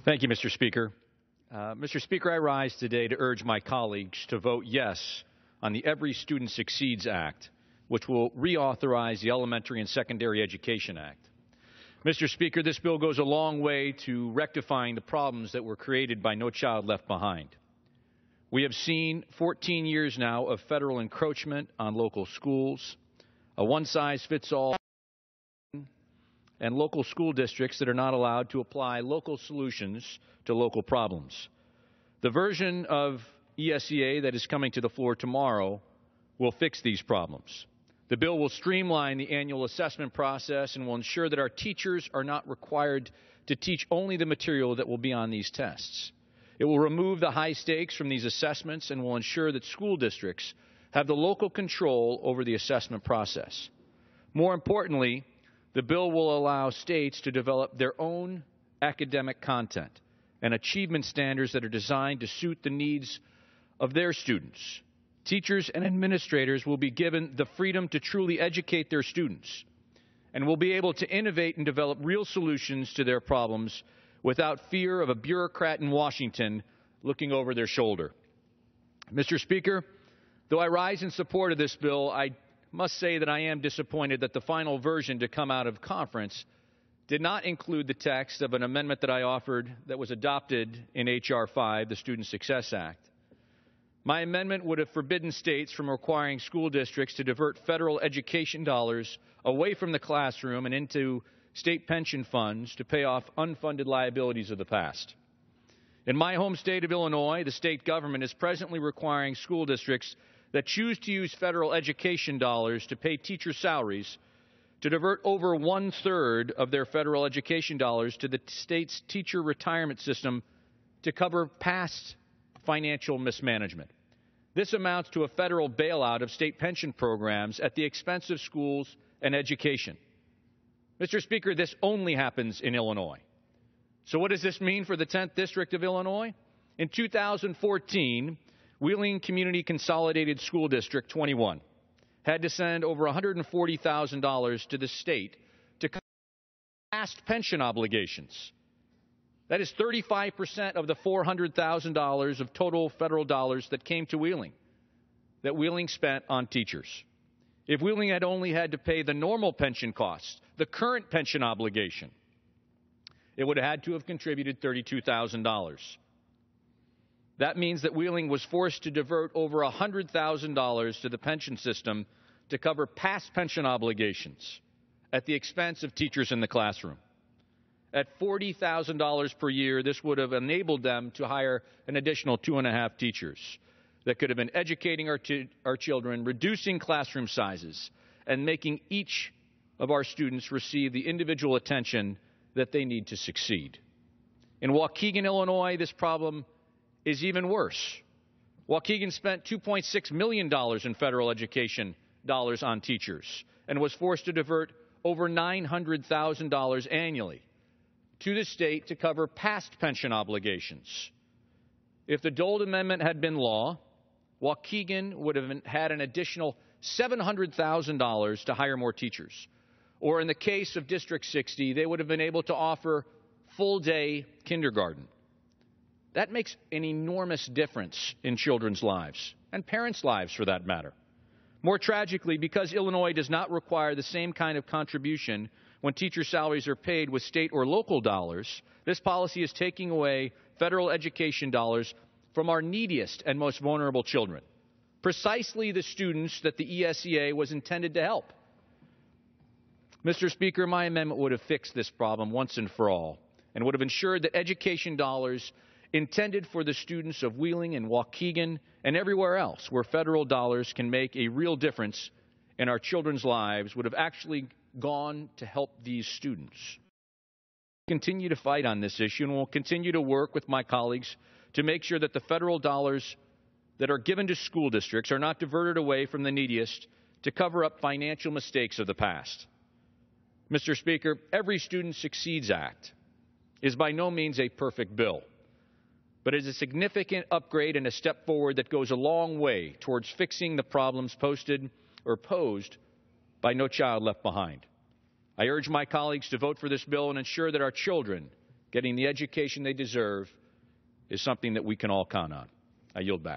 Thank you, Mr. Speaker. Mr. Speaker, I rise today to urge my colleagues to vote yes on the Every Student Succeeds Act, which will reauthorize the Elementary and Secondary Education Act. Mr. Speaker, this bill goes a long way to rectifying the problems that were created by No Child Left Behind. We have seen 14 years now of federal encroachment on local schools, a one-size-fits-all, and local school districts that are not allowed to apply local solutions to local problems. The version of ESEA that is coming to the floor tomorrow will fix these problems. The bill will streamline the annual assessment process and will ensure that our teachers are not required to teach only the material that will be on these tests. It will remove the high stakes from these assessments and will ensure that school districts have the local control over the assessment process. More importantly, the bill will allow states to develop their own academic content and achievement standards that are designed to suit the needs of their students. Teachers and administrators will be given the freedom to truly educate their students and will be able to innovate and develop real solutions to their problems without fear of a bureaucrat in Washington looking over their shoulder. Mr. Speaker, though I rise in support of this bill, I must say that I am disappointed that the final version to come out of conference did not include the text of an amendment that I offered that was adopted in H.R. 5, the Student Success Act. My amendment would have forbidden states from requiring school districts to divert federal education dollars away from the classroom and into state pension funds to pay off unfunded liabilities of the past. In my home state of Illinois, the state government is presently requiring school districts that choose to use federal education dollars to pay teacher salaries to divert over one-third of their federal education dollars to the state's teacher retirement system to cover past financial mismanagement. This amounts to a federal bailout of state pension programs at the expense of schools and education. Mr. Speaker, this only happens in Illinois. So what does this mean for the 10th District of Illinois? In 2014, Wheeling Community Consolidated School District 21 had to send over $140,000 to the state to cover past pension obligations. That is 35% of the $400,000 of total federal dollars that came to Wheeling, that Wheeling spent on teachers. If Wheeling had only had to pay the normal pension costs, the current pension obligation, it would have had to have contributed $32,000. That means that Wheeling was forced to divert over $100,000 to the pension system to cover past pension obligations at the expense of teachers in the classroom. At $40,000 per year, this would have enabled them to hire an additional 2.5 teachers that could have been educating our children, reducing classroom sizes, and making each of our students receive the individual attention that they need to succeed. In Waukegan, Illinois, this problem is even worse. Waukegan spent $2.6 million in federal education dollars on teachers and was forced to divert over $900,000 annually to the state to cover past pension obligations. If the Dold Amendment had been law, Waukegan would have had an additional $700,000 to hire more teachers. Or in the case of District 60, they would have been able to offer full-day kindergarten. That makes an enormous difference in children's lives, and parents' lives for that matter. More tragically, because Illinois does not require the same kind of contribution when teacher salaries are paid with state or local dollars, this policy is taking away federal education dollars from our neediest and most vulnerable children, precisely the students that the ESEA was intended to help. Mr. Speaker, my amendment would have fixed this problem once and for all and would have ensured that education dollars intended for the students of Wheeling and Waukegan and everywhere else where federal dollars can make a real difference in our children's lives would have actually gone to help these students. We'll continue to fight on this issue, and we'll continue to work with my colleagues to make sure that the federal dollars that are given to school districts are not diverted away from the neediest to cover up financial mistakes of the past. Mr. Speaker, Every Student Succeeds Act is by no means a perfect bill, but it is a significant upgrade and a step forward that goes a long way towards fixing the problems posed by No Child Left Behind. I urge my colleagues to vote for this bill and ensure that our children getting the education they deserve is something that we can all count on. I yield back.